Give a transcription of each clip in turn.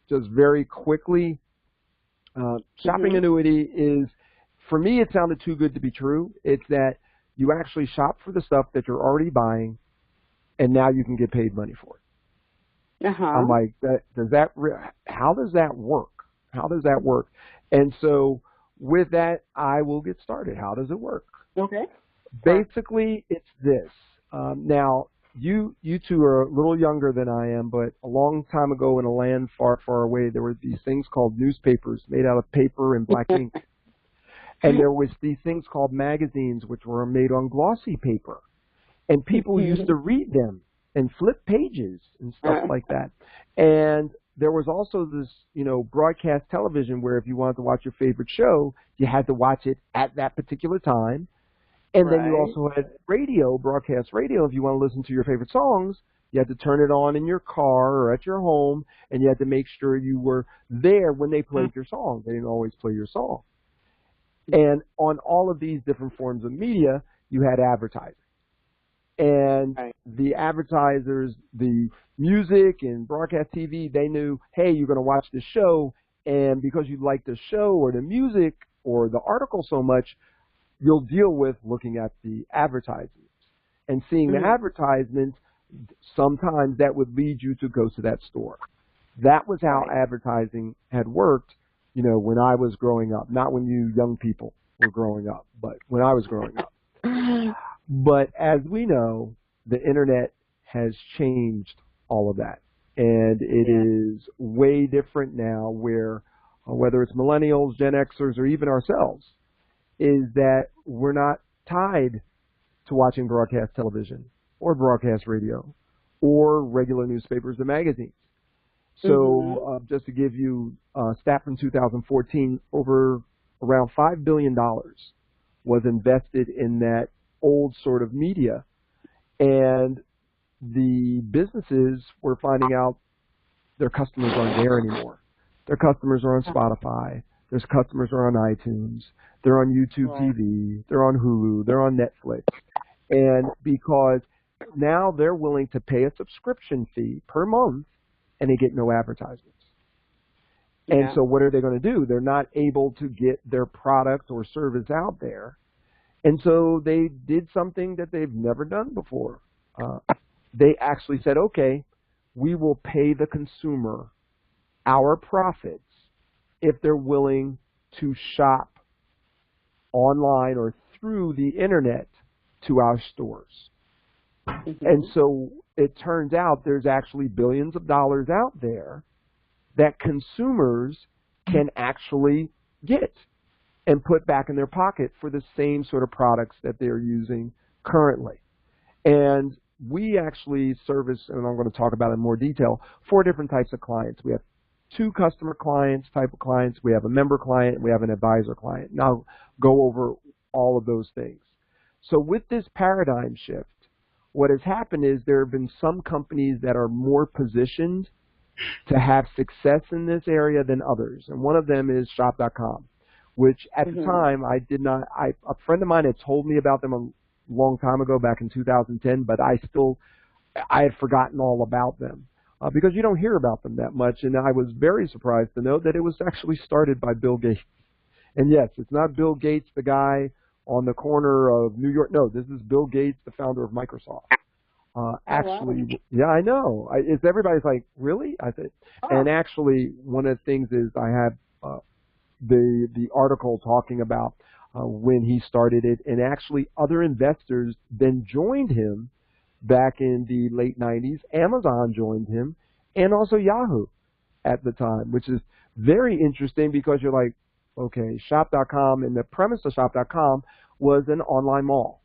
just very quickly, shopping annuity is, for me, it sounded too good to be true. It's that you actually shop for the stuff that you're already buying, and now you can get paid money for it. I'm like, how does that work? How does that work? And so with that, I will get started. How does it work? Okay. Basically, it's this. Now, you two are a little younger than I am, but a long time ago in a land far, far away, there were these things called newspapers made out of paper and black ink. And there was these things called magazines, which were made on glossy paper. And people used to read them and flip pages and stuff like that. And there was also this, broadcast television where if you wanted to watch your favorite show, you had to watch it at that particular time. And then you also had radio, broadcast radio. If you want to listen to your favorite songs, you had to turn it on in your car or at your home, and you had to make sure you were there when they played your song. They didn't always play your song. And on all of these different forms of media, you had advertising. And the advertisers, the music and broadcast TV, they knew, hey, you're going to watch this show, and because you like the show or the music or the article so much, you'll deal with looking at the advertisements. And seeing the advertisements, sometimes that would lead you to go to that store. That was how advertising had worked, when I was growing up. Not when you young people were growing up, but when I was growing up. But as we know, the Internet has changed all of that. And it is way different now where, whether it's millennials, Gen Xers, or even ourselves, is that we're not tied to watching broadcast television or broadcast radio or regular newspapers and magazines. So just to give you a stat from 2014, around $5 billion was invested in that old sort of media. And the businesses were finding out their customers aren't there anymore. Their customers are on Spotify. Their customers are on iTunes. They're on YouTube TV. They're on Hulu. They're on Netflix. And because now they're willing to pay a subscription fee per month, and they get no advertisements. And so what are they going to do? They're not able to get their product or service out there. And so they did something that they've never done before. They actually said, okay, we will pay the consumer our profits if they're willing to shop online or through the Internet to our stores. And so it turns out there's actually billions of dollars out there that consumers can actually get and put back in their pocket for the same sort of products that they're using currently. And we actually service, and I'm going to talk about it in more detail, 4 different types of clients. We have 2 customer clients, type of clients. We have a member client, and we have an advisor client. Now, go over all of those things. So with this paradigm shift, what has happened is there have been some companies that are more positioned to have success in this area than others. And one of them is Shop.com, which at the time a friend of mine had told me about them a long time ago, back in 2010, but I had forgotten all about them because you don't hear about them that much. And I was very surprised to know that it was actually started by Bill Gates. And yes, it's not Bill Gates, the guy on the corner of New York. No, this is Bill Gates, the founder of Microsoft. Actually, yeah, I know. Everybody's like, really? I said, and actually, one of the things is I have the article talking about when he started it, and actually other investors then joined him back in the late 90s. Amazon joined him, and also Yahoo at the time, which is very interesting because you're like, okay, Shop.com, and the premise of Shop.com was an online mall,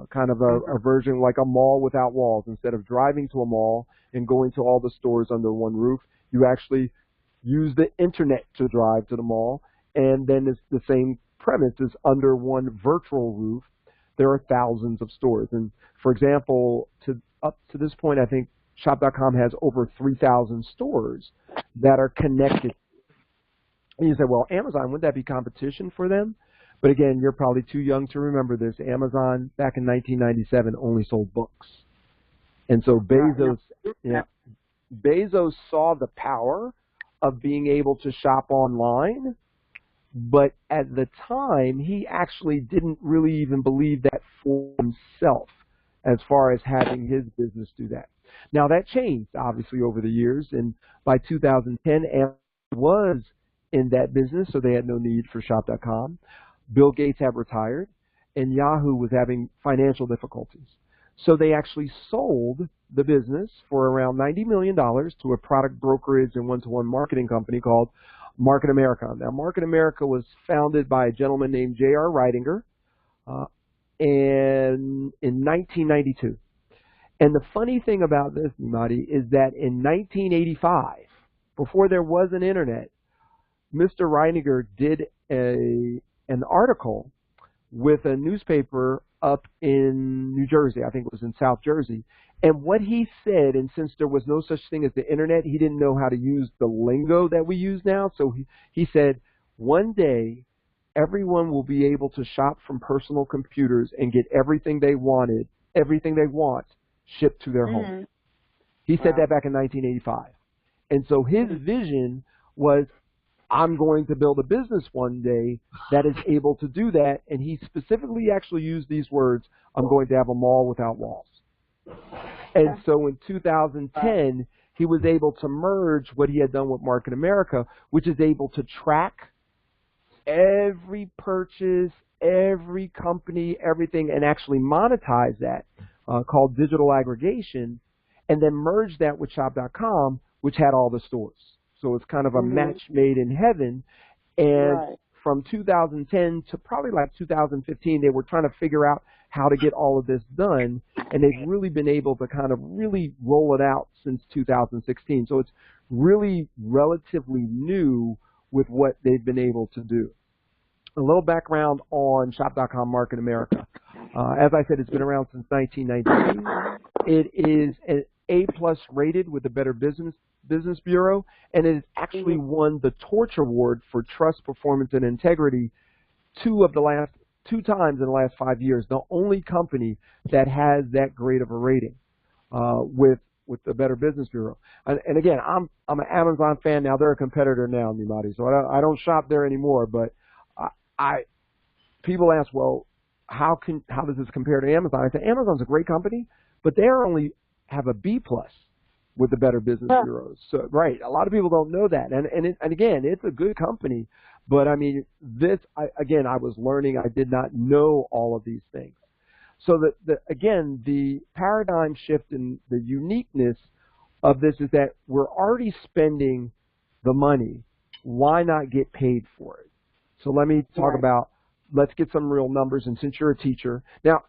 kind of a version like a mall without walls. Instead of driving to a mall and going to all the stores under one roof, you actually use the internet to drive to the mall, and then it's the same premise is under one virtual roof. There are thousands of stores, and for example, up to this point, I think Shop.com has over 3,000 stores that are connected. And you say, well, Amazon, wouldn't that be competition for them? But again, you're probably too young to remember this. Amazon, back in 1997, only sold books. And so Bezos saw the power of being able to shop online, but at the time, he actually didn't really even believe that for himself as far as having his business do that. Now, that changed, obviously, over the years, and by 2010, Amazon was in that business, so they had no need for Shop.com. Bill Gates had retired, and Yahoo was having financial difficulties. So they actually sold the business for around $90 million to a product brokerage and one-to-one marketing company called Market America. Now, Market America was founded by a gentleman named J.R. Reidinger in 1992. And the funny thing about this, Nimati, is that in 1985, before there was an internet, Mr. Reidinger did an article with a newspaper up in New Jersey. I think it was in South Jersey. And what he said, and since there was no such thing as the internet, he didn't know how to use the lingo that we use now. So he said, one day, everyone will be able to shop from personal computers and get everything they want, shipped to their home. He said that back in 1985. And so his vision was, I'm going to build a business one day that is able to do that. And he specifically actually used these words, I'm going to have a mall without walls. And so in 2010, he was able to merge what he had done with Market America, which is able to track every purchase, every company, everything, and actually monetize that, called digital aggregation, and then merge that with Shop.com, which had all the stores. So it's kind of a match made in heaven. And from 2010 to probably like 2015, they were trying to figure out how to get all of this done, and they've really been able to kind of really roll it out since 2016. So it's really relatively new with what they've been able to do. A little background on Shop.com Market America. As I said, it's been around since 1992. It is an A+ rated with the Better Business Bureau, and it has actually won the Torch Award for Trust, Performance, and Integrity two times in the last 5 years. The only company that has that great of a rating with the Better Business Bureau. And again, I'm an Amazon fan now. They're a competitor now, Nimati, so I don't shop there anymore. But people ask, well, how does this compare to Amazon? I say Amazon's a great company, but they only have a B+ with the Better Business Bureaus. So, right, a lot of people don't know that. And again, it's a good company, but I mean, again, I was learning. I did not know all of these things. So again, the paradigm shift and the uniqueness of this is that we're already spending the money. Why not get paid for it? So let me talk about, let's get some real numbers. And since you're a teacher, now,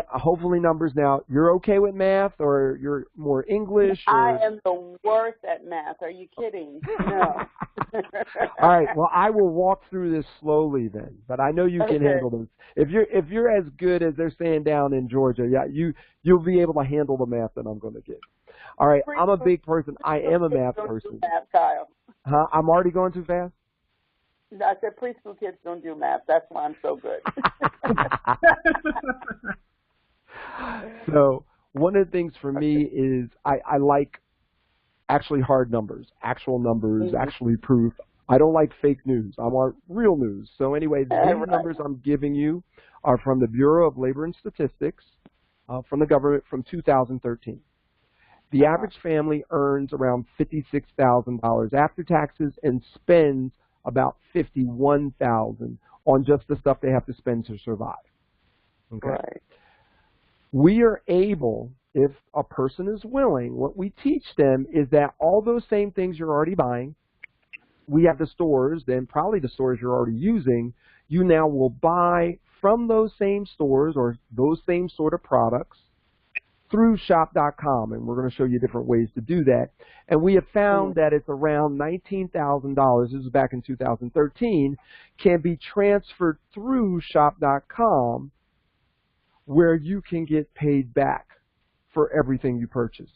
hopefully numbers now, you're okay with math, or you're more English? Or? I am the worst at math. Are you kidding? No. All right. Well, I will walk through this slowly then, but I know you can handle this. If you're as good as they're saying down in Georgia, yeah, you'll be able to handle the math that I'm going to give. All right. I'm a big person. I am a math person. Math, Kyle. Huh? I'm already going too fast? I said preschool kids don't do math. That's why I'm so good. So one of the things for me is I like actually hard numbers, actual numbers, actually proof. I don't like fake news. I want real news. So anyway, the numbers I'm giving you are from the Bureau of Labor and Statistics, from the government from 2013. The average family earns around $56,000 after taxes and spends about $51,000 on just the stuff they have to spend to survive. Okay. Right. We are able, if a person is willing, what we teach them is that all those same things you're already buying, we have the stores, then probably the stores you're already using, you now will buy from those same stores or those same sort of products through Shop.com, and we're going to show you different ways to do that. And we have found that it's around $19,000, this is back in 2013, can be transferred through Shop.com, where you can get paid back for everything you purchase.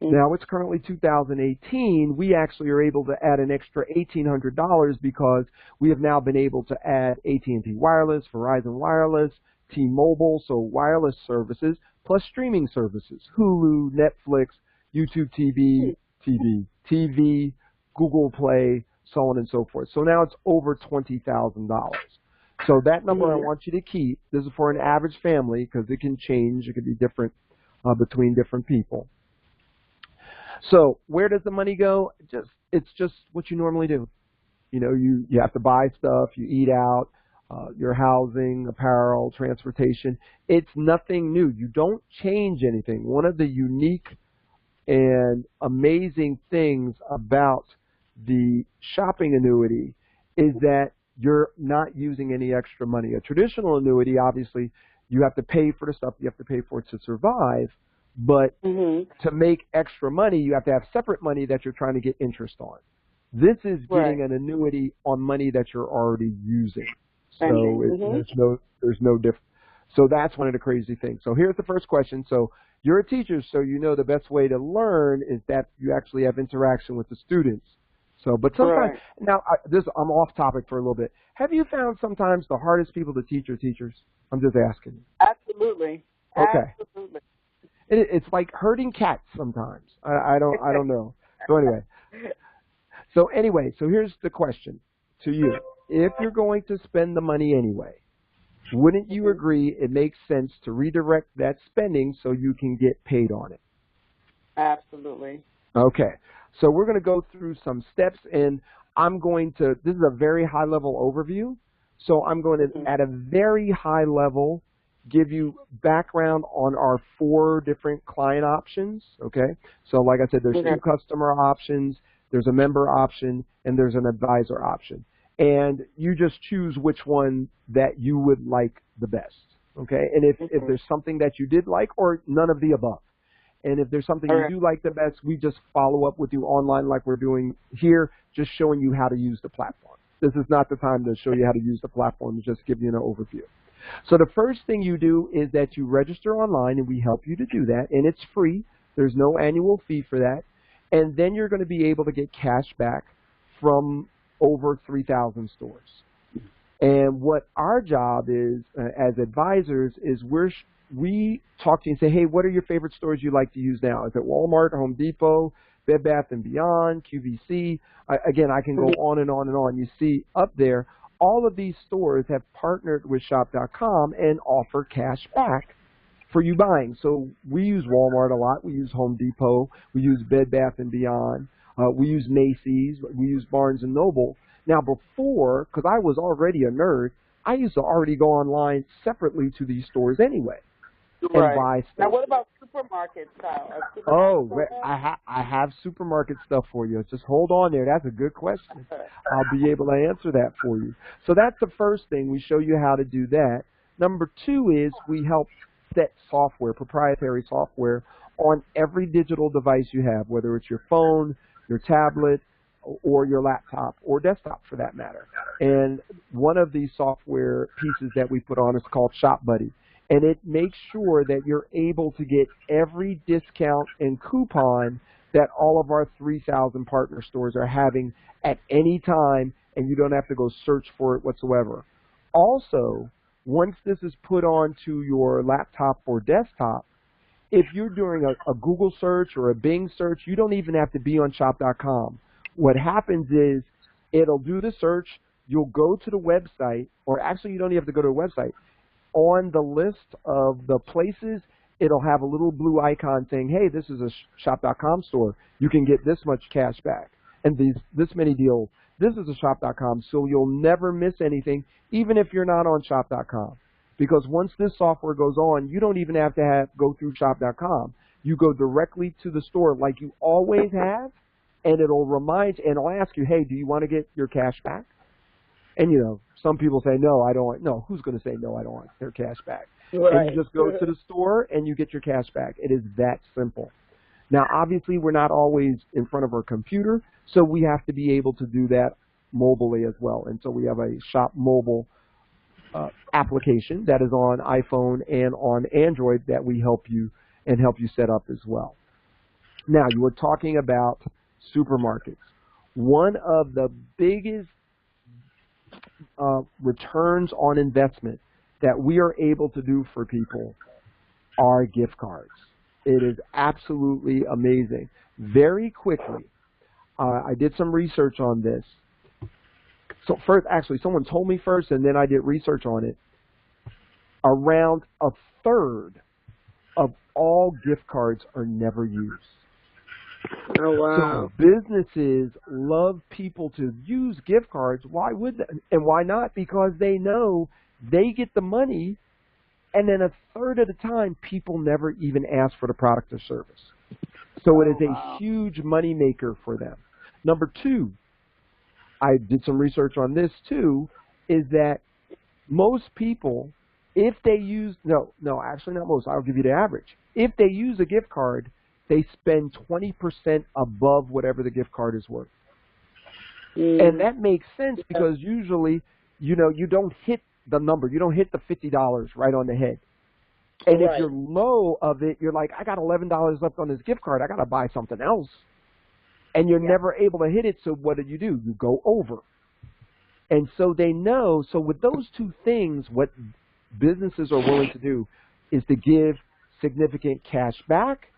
Now, it's currently 2018. We actually are able to add an extra $1,800 because we have now been able to add AT&T Wireless, Verizon Wireless, T-Mobile, so wireless services, plus streaming services, Hulu, Netflix, YouTube TV, TV, Google Play, so on and so forth. So now it's over $20,000. So that number I want you to keep. This is for an average family because it can change. It can be different between different people. So where does the money go? It's just what you normally do. You know, you have to buy stuff, you eat out, your housing, apparel, transportation. It's nothing new. You don't change anything. One of the unique and amazing things about the shopping annuity is that you're not using any extra money. A traditional annuity, obviously, you have to pay for the stuff you have to pay for it to survive, but to make extra money, you have to have separate money that you're trying to get interest on. This is getting an annuity on money that you're already using. So there's no difference. So that's one of the crazy things. So here's the first question. So you're a teacher, so you know the best way to learn is that you actually have interaction with the students. So, but sometimes, now I'm off topic for a little bit. Have you found sometimes the hardest people to teach are teachers? I'm just asking you. Absolutely. Okay. Absolutely. It's like herding cats sometimes. I don't know. So anyway, so here's the question to you. If you're going to spend the money anyway, wouldn't you agree it makes sense to redirect that spending so you can get paid on it? Absolutely. Okay. So we're going to go through some steps, and this is a very high-level overview, so I'm going to, at a very high level, give you background on our 4 different client options, okay? So like I said, there's 2 customer options, there's a member option, and there's an advisor option. And you just choose which one that you would like the best, okay? And if there's something that you did like, or none of the above. And if there's something you do like the best, we just follow up with you online like we're doing here, just showing you how to use the platform. This is not the time to show you how to use the platform, to just give you an overview. So the first thing you do is that you register online, and we help you to do that, and it's free. There's no annual fee for that. And then you're going to be able to get cash back from over 3,000 stores. And what our job is as advisors is we talk to you and say, hey, what are your favorite stores you like to use now? Is it Walmart, Home Depot, Bed Bath & Beyond, QVC? Again, I can go on and on and on. You see up there, all of these stores have partnered with Shop.com and offer cash back for you buying. So we use Walmart a lot. We use Home Depot. We use Bed Bath & Beyond. We use Macy's. We use Barnes & Noble. Now before, because I was already a nerd, I used to already go online separately to these stores anyway. And buy stuff. Now, what about supermarket style? I have supermarket stuff for you. Just hold on there. That's a good question. I'll be able to answer that for you. So that's the first thing. We show you how to do that. Number 2 is we help set software, proprietary software, on every digital device you have, whether it's your phone, your tablet, or your laptop, or desktop for that matter. And one of these software pieces that we put on is called Shop Buddy. And it makes sure that you're able to get every discount and coupon that all of our 3,000 partner stores are having at any time, and you don't have to go search for it whatsoever. Also, once this is put onto your laptop or desktop, if you're doing a Google search or a Bing search, you don't even have to be on Shop.com. What happens is it'll do the search, you'll go to the website, or actually you don't even have to go to the website. On the list of the places, it'll have a little blue icon saying, hey, this is a Shop.com store. You can get this much cash back and this many deals. This is a Shop.com, so you'll never miss anything, even if you're not on Shop.com. Because once this software goes on, you don't even have to go through Shop.com. You go directly to the store like you always have, and it'll remind, and it'll ask you, hey, do you want to get your cash back? And, you know, some people say, no, I don't want, no, who's going to say, no, I don't want their cash back? And you just go to the store and you get your cash back. It is that simple. Now, obviously, we're not always in front of our computer, so we have to be able to do that mobilely as well. And so we have a Shop Mobile application that is on iPhone and on Android that we help you set up as well. Now, you were talking about supermarkets. One of the biggest returns on investment that we are able to do for people are gift cards. It is absolutely amazing. very quickly. I did some research on this. So first, actually, someone told me first, and then I did research on it. Around a third of all gift cards are never used. Oh, wow. So businesses love people to use gift cards. Why would they? And why not? Because they know they get the money, and then a third of the time, people never even ask for the product or service. So it is a huge money maker for them. Number two, I did some research on this too, is that most people, if they use, no, actually not most, I'll give you the average. If they use a gift card, they spend 20% above whatever the gift card is worth. And that makes sense because usually, you know, you don't hit the number. You don't hit the $50 right on the head. And if you're low of it, you're like, I got $11 left on this gift card. I got to buy something else. And you're never able to hit it, so what do? You go over. And so they know, so with those two things, what businesses are willing to do is to give significant cash back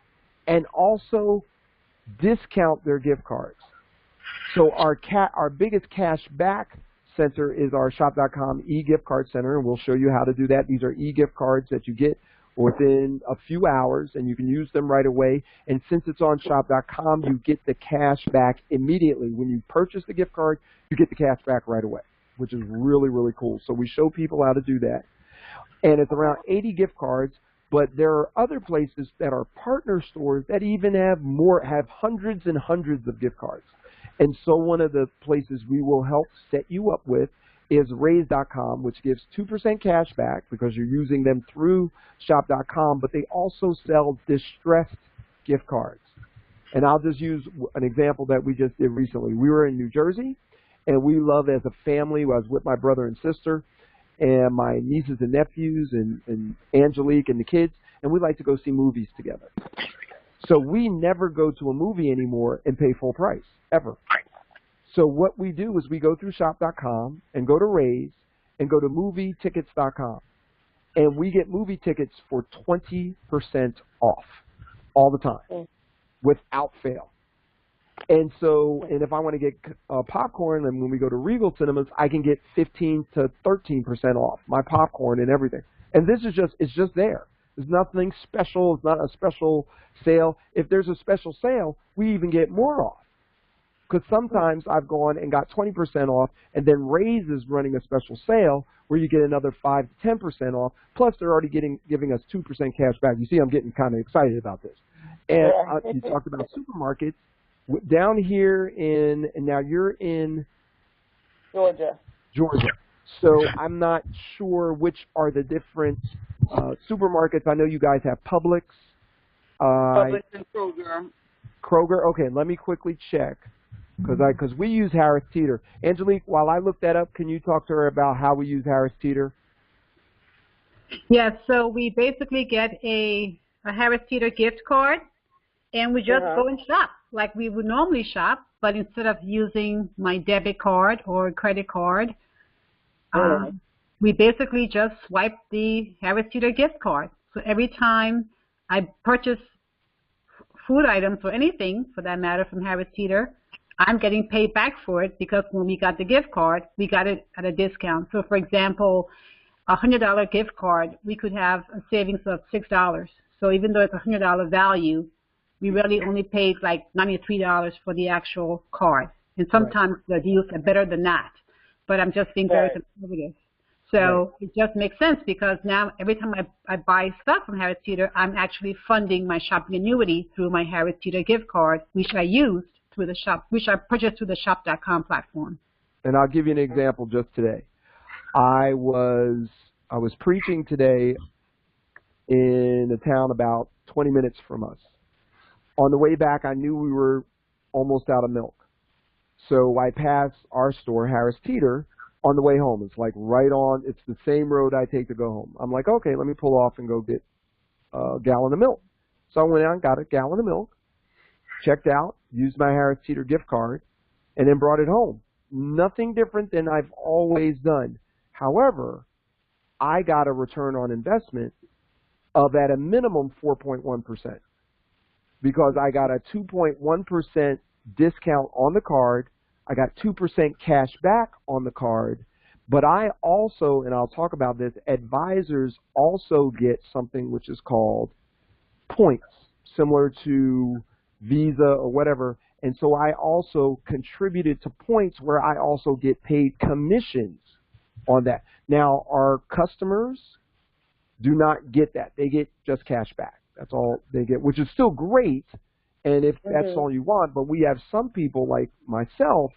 and also discount their gift cards. So our biggest cash back center is our shop.com e-gift card center, and we'll show you how to do that. These are e-gift cards that you get within a few hours, and you can use them right away. And since it's on shop.com, you get the cash back immediately. When you purchase the gift card, you get the cash back right away, which is really, really cool. So we show people how to do that. And it's around 80 gift cards, but there are other places that are partner stores that even have hundreds and hundreds of gift cards. And so one of the places we will help set you up with is Raise.com, which gives 2% cash back because you're using them through shop.com, but they also sell distressed gift cards. And I'll just use an example that we just did recently. We were in New Jersey, and we love as a family. I was with my brother and sister and my nieces and nephews and Angelique and the kids, and we like to go see movies together. So we never go to a movie anymore and pay full price, ever. So what we do is we go through shop.com and go to Raise and go to movietickets.com. And we get movie tickets for 20% off all the time without fail. And so, and if I want to get popcorn, and when we go to Regal Cinemas, I can get 15 to 13% off my popcorn and everything. And this is just, it's just there. There's nothing special. It's not a special sale. If there's a special sale, we even get more off. Because sometimes I've gone and got 20% off, and then Raise is running a special sale where you get another 5 to 10% off. Plus, they're already giving us 2% cash back. You see, I'm getting kind of excited about this. And you talked about supermarkets. Down here and now you're in Georgia. So I'm not sure which are the different supermarkets. I know you guys have Publix. Publix and Kroger. Kroger. Okay, let me quickly check. Because we use Harris Teeter. Angelique, while I look that up, can you talk to her about how we use Harris Teeter? Yes, so we basically get a Harris Teeter gift card, and we just go and shop like we would normally shop, but instead of using my debit card or credit card, we basically just swipe the Harris Teeter gift card. So every time I purchase food items or anything, for that matter, from Harris Teeter, I'm getting paid back for it because when we got the gift card, we got it at a discount. So, for example, a $100 gift card, we could have a savings of $6. So even though it's a $100 value, we really only paid like $93 for the actual card. And sometimes the deals are better than that. But I'm just being very conservative. So it just makes sense because now every time I buy stuff from Harris Teeter, I'm actually funding my shopping annuity through my Harris Teeter gift card, which I used through the shop, which I purchased through the shop.com platform. And I'll give you an example just today. I was preaching today in a town about 20 minutes from us. On the way back, I knew we were almost out of milk. So I passed our store, Harris Teeter, on the way home. It's like right on, it's the same road I take to go home. I'm like, okay, let me pull off and go get a gallon of milk. So I went out and got a gallon of milk, checked out, used my Harris Teeter gift card, and then brought it home. Nothing different than I've always done. However, I got a return on investment of at a minimum 4.1%. because I got a 2.1% discount on the card. I got 2% cash back on the card. But I also, and I'll talk about this, advisors also get something which is called points, similar to Visa or whatever. And so I also contributed to points where I also get paid commissions on that. Now, our customers do not get that. They get just cash back. That's all they get, which is still great. And if that's all you want, but we have some people like myself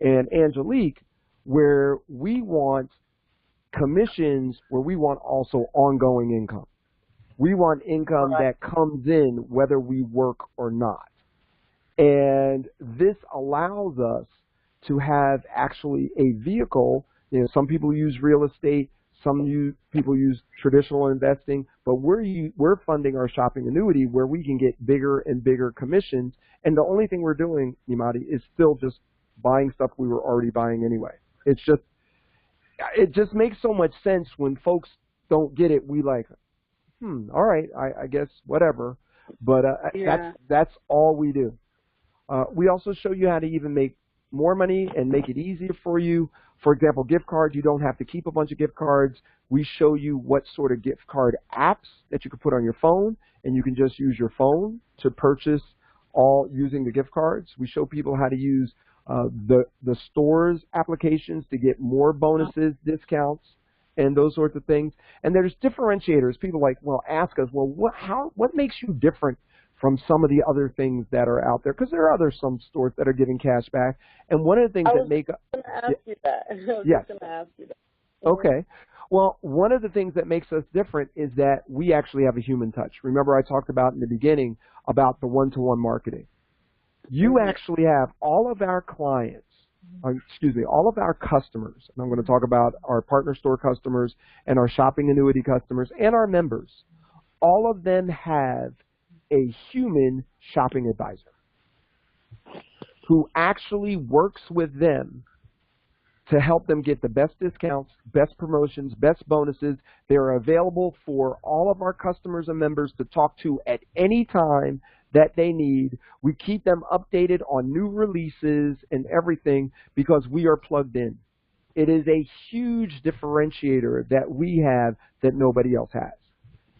and Angelique where we want commissions, where we want also ongoing income. We want income that comes in whether we work or not. And this allows us to have actually a vehicle. You know, some people use real estate, people use traditional investing, but we're funding our shopping annuity where we can get bigger and bigger commissions. And the only thing we're doing, Nimati, is still just buying stuff we were already buying anyway. It just makes so much sense when folks don't get it. We like, all right, I guess whatever. But that's all we do. We also show you how to even make more money and make it easier for you. For example, gift cards, you don't have to keep a bunch of gift cards. We show you what sort of gift card apps that you can put on your phone, and you can just use your phone to purchase all using the gift cards. We show people how to use the store's applications to get more bonuses, discounts, and those sorts of things. And there's differentiators. People ask us, well, what makes you different from some of the other things that are out there? Because there are some stores that are giving cash back. And one of the things that make I was going to ask you that. I was going to ask you that. Okay. Well, one of the things that makes us different is that we actually have a human touch. Remember I talked about in the beginning about the one-to-one marketing. You actually have all of our clients, all of our customers, and I'm going to talk about our partner store customers and our shopping annuity customers and our members. All of them have a human shopping advisor who actually works with them to help them get the best discounts, best promotions, best bonuses. They're available for all of our customers and members to talk to at any time that they need. We keep them updated on new releases and everything because we are plugged in. It is a huge differentiator that we have that nobody else has.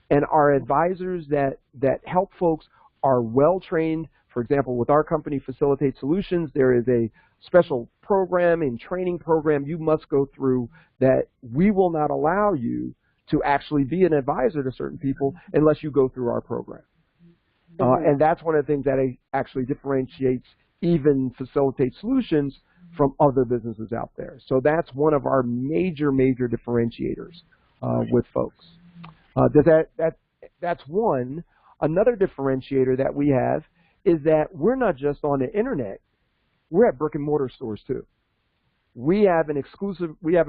And our advisors that help folks are well trained. For example, with our company, Facilitate Solutions, there is a special program and training program you must go through that we will not allow you to actually be an advisor to certain people unless you go through our program. And that's one of the things that actually differentiates even Facilitate Solutions from other businesses out there. So that's one of our major differentiators with folks. That's one. Another differentiator that we have is that we're not just on the internet. We're at brick and mortar stores too. We have an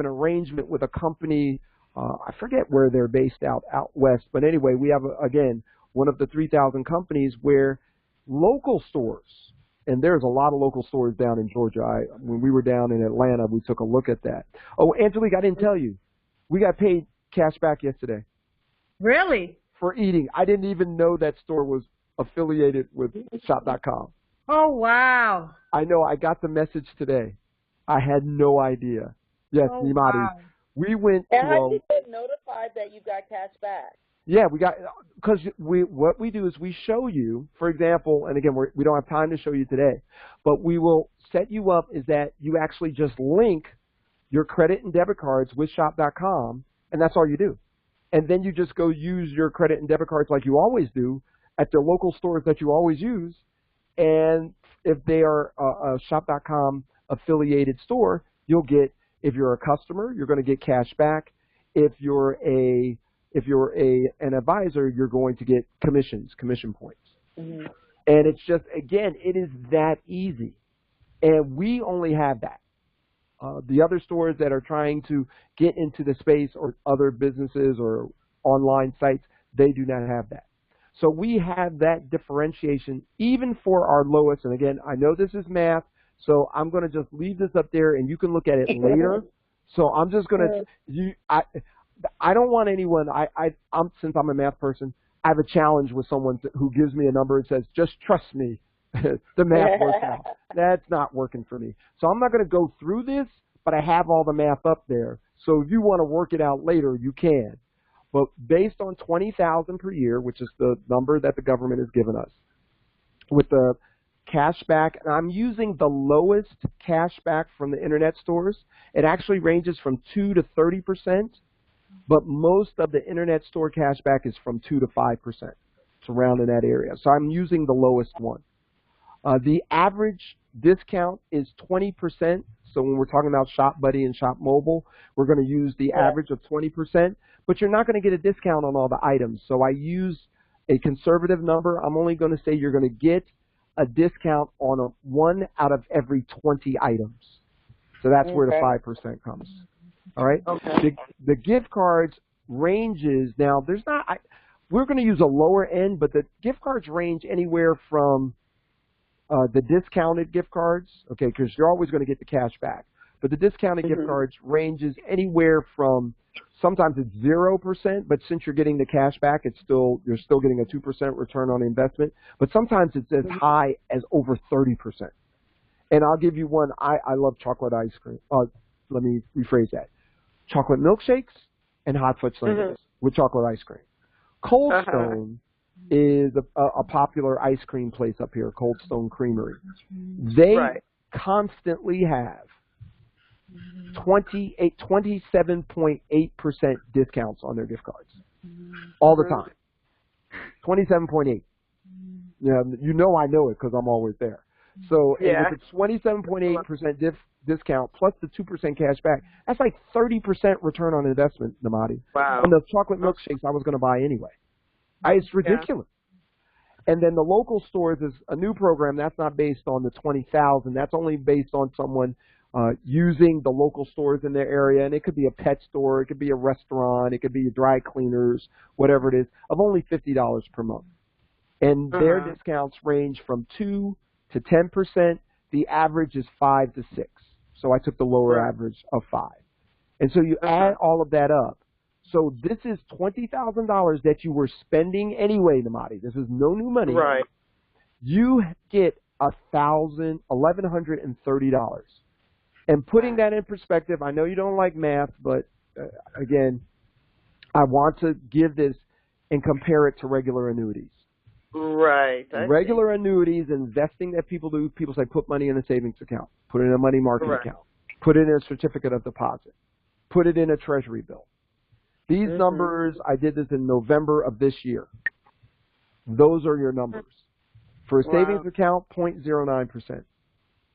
arrangement with a company. I forget where they're based out west, but anyway, we have again one of the 3,000 companies where local stores, and there's a lot of local stores down in Georgia. When we were down in Atlanta, we took a look at that. Oh, Angelique, I didn't tell you. We got paid cash back yesterday. Really? For eating. I didn't even know that store was affiliated with Shop.com. Oh, wow. I know. I got the message today. I had no idea. Yes, Nimati. Wow. We went to... And how did you get notified that you got cash back? Yeah, we got, because what we do is we show you, for example, and again, we don't have time to show you today, but we will set you up is that you actually just link your credit and debit cards with Shop.com, and that's all you do. And then you just go use your credit and debit cards like you always do at the local stores that you always use, and if they are a Shop.com affiliated store, you'll get, if you're a customer, you're going to get cash back. If you're an advisor, you're going to get commission points. And it's just, again, it is that easy. And we only have that. The other stores that are trying to get into the space, or other businesses or online sites, they do not have that. So we have that differentiation even for our lowest. And again, I know this is math, so I'm going to just leave this up there and you can look at it later. So I'm just going to, I don't want anyone, since I'm a math person, I have a challenge with someone who gives me a number and says, just trust me, the math works out. That's not working for me. So I'm not going to go through this, but I have all the math up there. So if you want to work it out later, you can. But based on $20,000 per year, which is the number that the government has given us, with the cash back, and I'm using the lowest cash back from the internet stores. It actually ranges from 2 to 30%, but most of the internet store cash back is from 2 to 5%. It's around in that area. So I'm using the lowest one. The average discount is 20%. So when we're talking about ShopBuddy and ShopMobile, we're going to use the average of 20%, but you're not going to get a discount on all the items. So I use a conservative number. I'm only going to say you're going to get a discount on one out of every 20 items. So that's where the 5% comes. All right? Okay. The gift cards ranges, now there's not, we're going to use a lower end, but the gift cards range anywhere from the discounted gift cards, okay, because you're always going to get the cash back. But the discounted gift cards ranges anywhere from, sometimes it's 0%, but since you're getting the cash back, you're still getting a 2% return on investment. But sometimes it's as high as over 30%. And I'll give you one. I love chocolate ice cream. Let me rephrase that. Chocolate milkshakes and hot fudge sundaes with chocolate ice cream. Cold Stone is a popular ice cream place up here, Cold Stone Creamery. They constantly have 27.8% discounts on their gift cards all the time. 27.8. You know I know it because I'm always there. So if it's 27.8% discount plus the 2% cash back, that's like 30% return on investment, Namadi. Wow. On the chocolate milkshakes I was going to buy anyway. It's ridiculous. And then the local stores is a new program that's not based on the 20,000. That's only based on someone using the local stores in their area, and it could be a pet store, it could be a restaurant, it could be a dry cleaners, whatever it is, of only $50 per month. And their discounts range from 2 to 10%. The average is 5 to 6. So I took the lower average of 5. And so you add all of that up. So this is $20,000 that you were spending anyway, Namadi. This is no new money. Right. You get $1,130. And putting that in perspective, I know you don't like math, but again, I want to give this and compare it to regular annuities. Right. Regular annuities, investing that people do, people say put money in a savings account, put it in a money market account, put it in a certificate of deposit, put it in a treasury bill. These numbers, I did this in November of this year. Those are your numbers. For a savings account, 0.09%.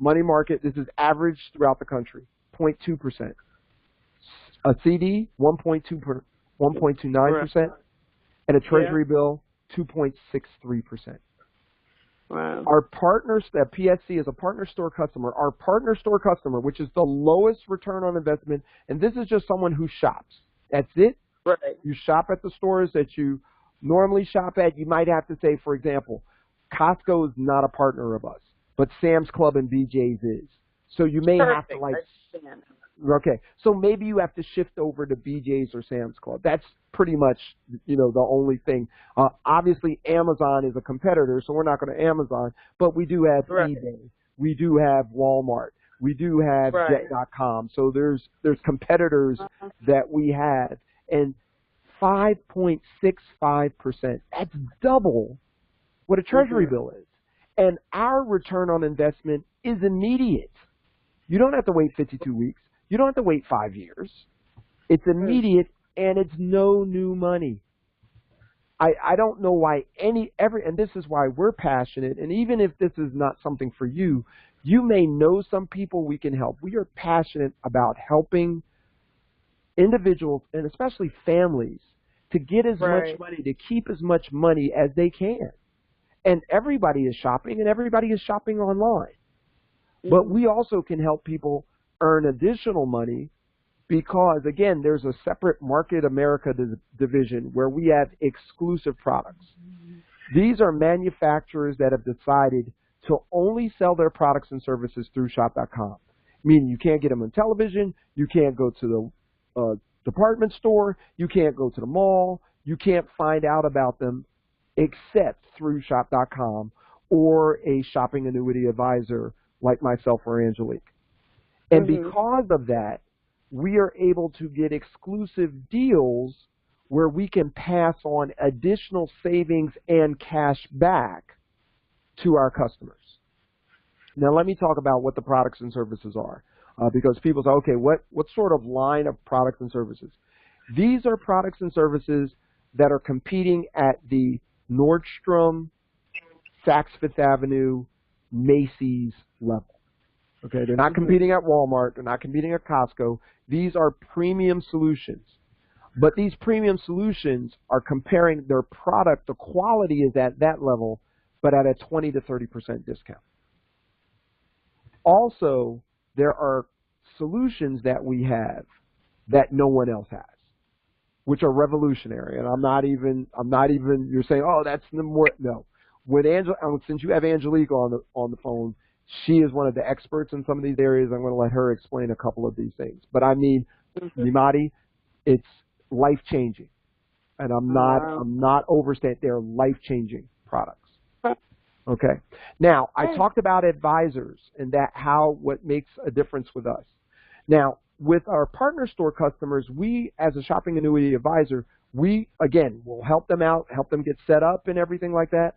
Money market, this is average throughout the country, 0.2%. A CD, 1.29%. And a treasury bill, 2.63%. Wow. Our partners, that PSC is a partner store customer. Our partner store customer, which is the lowest return on investment, and this is just someone who shops. That's it. Right. You shop at the stores that you normally shop at. You might have to say, for example, Costco is not a partner of us, but Sam's Club and BJ's is. So you may have to okay. So maybe you have to shift over to BJ's or Sam's Club. That's pretty much, the only thing. Obviously, Amazon is a competitor, so we're not going to Amazon, but we do have eBay. We do have Walmart. We do have Jet.com. So there's competitors that we have. And 5.65%, that's double what a treasury bill is. And our return on investment is immediate. You don't have to wait 52 weeks. You don't have to wait 5 years. It's immediate, and it's no new money. I don't know why and this is why we're passionate, and even if this is not something for you, you may know some people we can help. We are passionate about helping individuals, and especially families, to get as much money, to keep as much money as they can. And everybody is shopping, and everybody is shopping online. But we also can help people earn additional money because, again, there's a separate Market America division where we have exclusive products. These are manufacturers that have decided to only sell their products and services through Shop.com. Meaning you can't get them on television, you can't go to the department store, you can't go to the mall, you can't find out about them except through shop.com or a shopping annuity advisor like myself or Angelique. And because of that, we are able to get exclusive deals where we can pass on additional savings and cash back to our customers. Now, let me talk about what the products and services are, because people say, okay, what sort of line of products and services? These are products and services that are competing at the Nordstrom, Saks Fifth Avenue, Macy's level. Okay, they're not competing at Walmart. They're not competing at Costco. These are premium solutions. But these premium solutions are comparing their product, the quality is at that level, but at a 20 to 30% discount. Also, there are solutions that we have that no one else has, which are revolutionary. And I'm not even, you're saying, oh, that's the more, no. With since you have Angelique on the phone, she is one of the experts in some of these areas. I'm going to let her explain a couple of these things. But I mean, Nimati, it's life-changing. And I'm not overstating, they're life-changing products. Okay. Now, I talked about advisors and what makes a difference with us. Now, with our partner store customers, we, as a shopping annuity advisor, we, again, will help them out, help them get set up and everything like that.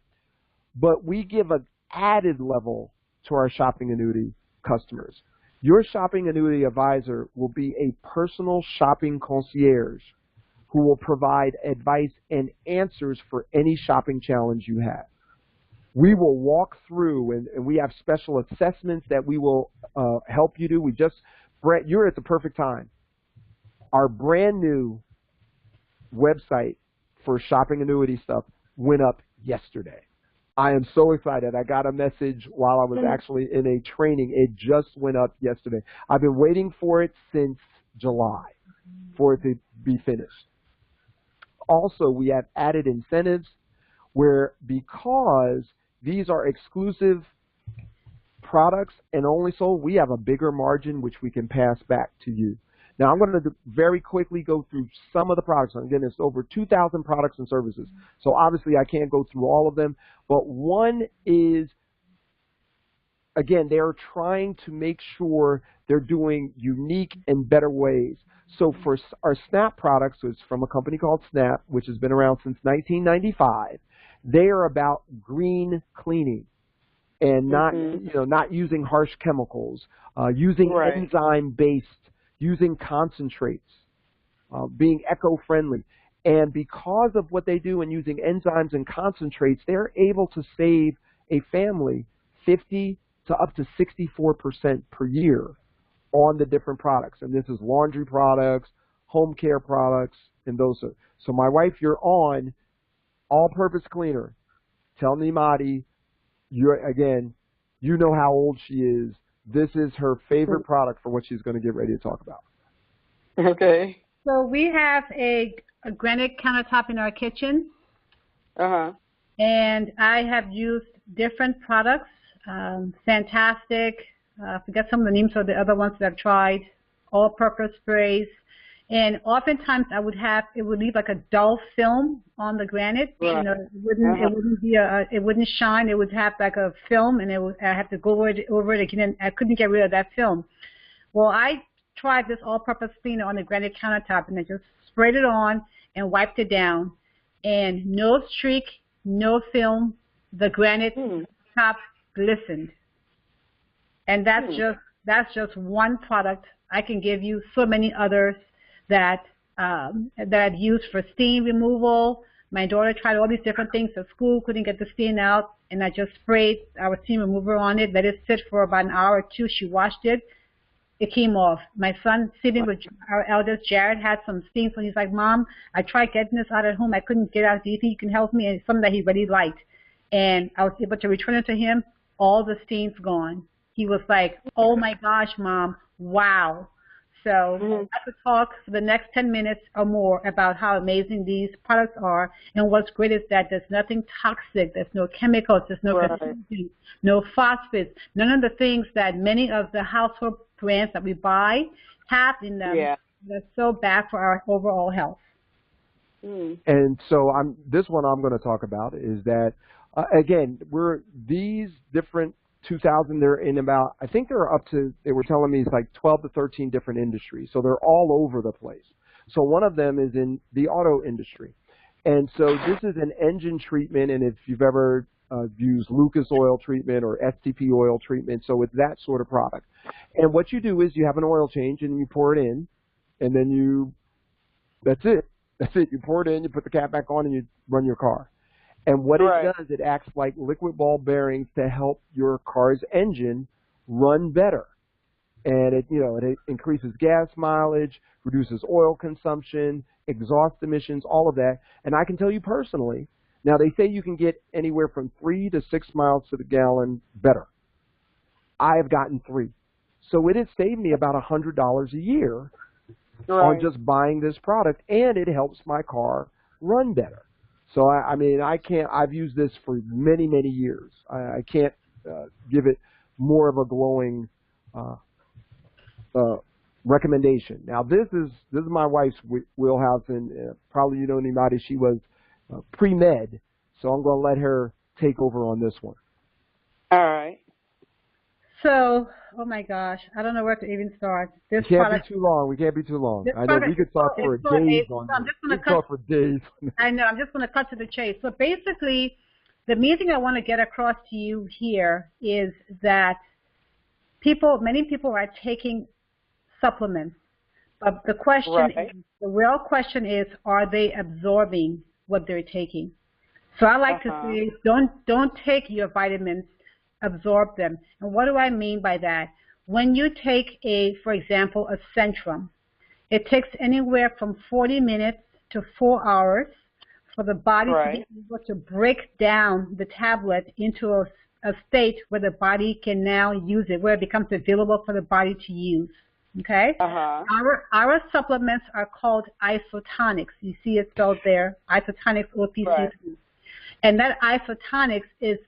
But we give an added level to our shopping annuity customers. Your shopping annuity advisor will be a personal shopping concierge who will provide advice and answers for any shopping challenge you have. We will walk through, and we have special assessments that we will help you do. Brett, you're at the perfect time. Our brand new website for shopping annuity stuff went up yesterday. I am so excited. I got a message while I was actually in a training. It just went up yesterday. I've been waiting for it since July for it to be finished. Also, we have added incentives where, because these are exclusive products and only sold, we have a bigger margin which we can pass back to you. Now, I'm going to very quickly go through some of the products. Again, it's over 2,000 products and services. So obviously, I can't go through all of them. But one is, again, they're trying to make sure they're doing unique and better ways. So for our SNAP products, it's from a company called SNAP, which has been around since 1995. They are about green cleaning and not using harsh chemicals, using enzyme-based, using concentrates, being eco-friendly. And because of what they do in using enzymes and concentrates, they're able to save a family 50 to up to 64% per year on the different products. And this is laundry products, home care products, and those. So my wife, you're on all-purpose cleaner. Tell Nimati, you know how old she is. This is her favorite product for what she's going to get ready to talk about. Okay. So we have a granite countertop in our kitchen. And I have used different products. Fantastic. I forget some of the names of the other ones that I've tried. All-purpose sprays. And oftentimes it would leave like a dull film on the granite. Right. You know, it wouldn't shine. It would have like a film, and I have to go over it again. And I couldn't get rid of that film. Well, I tried this all-purpose cleaner on the granite countertop, and I just sprayed it on and wiped it down. And no streak, no film. The granite top glistened. And that's just one product. I can give you so many others that I've used for stain removal. My daughter tried all these different things at school, couldn't get the stain out, and I just sprayed our stain remover on it, let it sit for about an hour or two. She washed it. It came off. My son, sitting with our eldest, Jared, had some stains, so he's like, Mom, I tried getting this out at home. I couldn't get out. Do you think you can help me? And it's something that he really liked. And I was able to return it to him. All the stains gone. He was like, oh, my gosh, Mom, wow. So I could talk for the next 10 minutes or more about how amazing these products are. And what's great is that there's nothing toxic. There's no chemicals. There's no no phosphates. None of the things that many of the household brands that we buy have in them. Yeah. That's so bad for our overall health. And so this one I'm going to talk about is that, again, these different 2,000, they're in about, I think they're up to, they were telling me it's like 12 to 13 different industries. So they're all over the place. So one of them is in the auto industry. And so this is an engine treatment, and if you've ever used Lucas oil treatment or STP oil treatment, so it's that sort of product. And what you do is you have an oil change, and you pour it in, and then that's it. That's it. You pour it in, you put the cap back on, and you run your car. And what it does, it acts like liquid ball bearings to help your car's engine run better. And it increases gas mileage, reduces oil consumption, exhaust emissions, all of that. And I can tell you personally, now they say you can get anywhere from 3 to 6 miles to the gallon better. I have gotten 3. So it has saved me about $100 a year on just buying this product, and it helps my car run better. So, I've used this for many, many years. I can't give it more of a glowing recommendation. Now, this is my wife's wheelhouse, and probably you know anybody. She was pre-med, so I'm going to let her take over on this one. All right. So, oh my gosh, I don't know where to even start. This can't be too long. We can't be too long. I know we could talk for days on this. We could talk for days. I know. I'm just going to cut to the chase. So basically, the main thing I want to get across to you here is that many people are taking supplements, but the real question is, are they absorbing what they're taking? So I like to say, don't take your vitamins, absorb them. And what do I mean by that? When you take for example, a Centrum, it takes anywhere from 40 minutes to 4 hours for the body to be able to break down the tablet into a state where the body can now use it, where it becomes available for the body to use. Okay? Our supplements are called isotonics. You see it spelled there, isotonics, OPC3. And that isotonics is